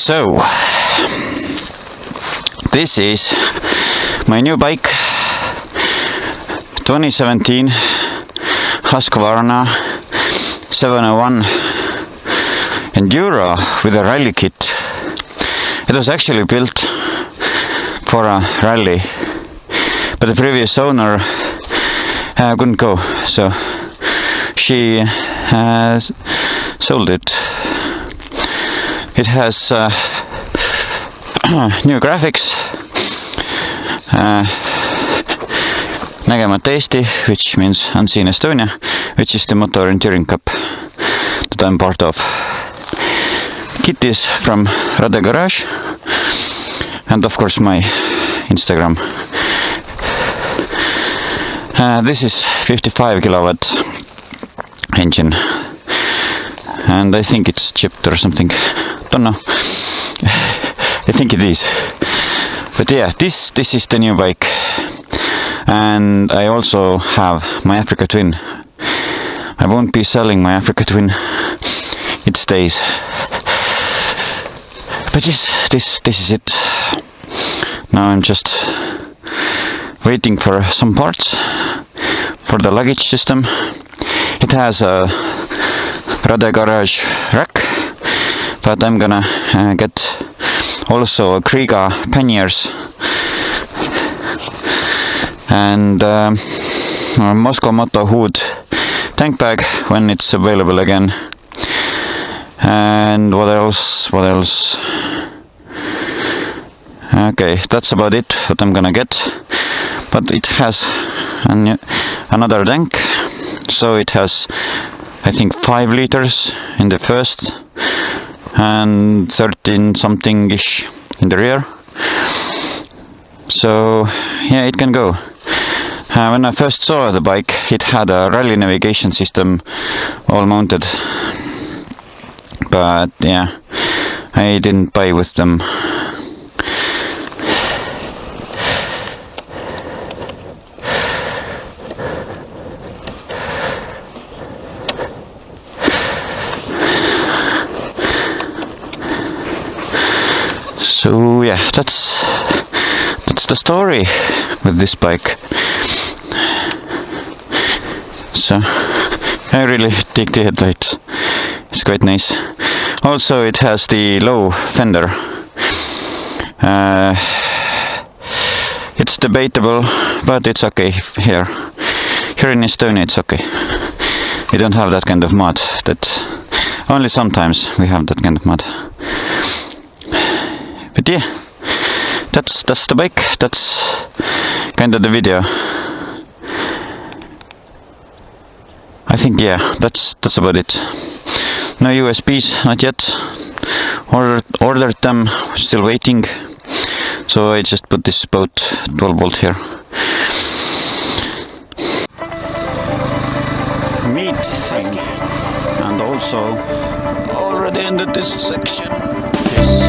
So, this is my new bike, 2017 Husqvarna 701 Enduro with a rally kit. It was actually built for a rally, but the previous owner couldn't go, so she sold it. It has new graphics, Nägemata Eesti, which means Unseen Estonia, which is the Motor Enduring Cup that I'm part of. Kit is from Rade garage, and of course my Instagram. This is 55 kilowatt engine, and I think it's chipped or something. Don't know. I think it is. But yeah, this is the new bike, and I also have my Africa Twin. I won't be selling my Africa Twin. It stays. But yes, this is it. Now I'm just waiting for some parts for the luggage system. It has a Rade garage rack, but I'm gonna get also a Kriega panniers and Moscow Moto hood tank bag when it's available again. And what else? Okay, that's about it what I'm gonna get. But it has another tank, so it has, I think, 5 liters in the first and 13 something ish in the rear. So yeah, it can go. When I first saw the bike, it had a rally navigation system all mounted, but yeah, I didn't buy with them. So yeah, that's the story with this bike. So I really dig the headlights. It's quite nice. Also, it has the low fender. It's debatable, but it's okay here. Here in Estonia, it's okay. We don't have that kind of mud. That only sometimes we have that kind of mud. But yeah, that's the bike. That's kind of the video. I think yeah, that's about it. No USBs, not yet. Ordered them, still waiting. So I just put this boat 12 volt here. Meeting, and also already ended this section. This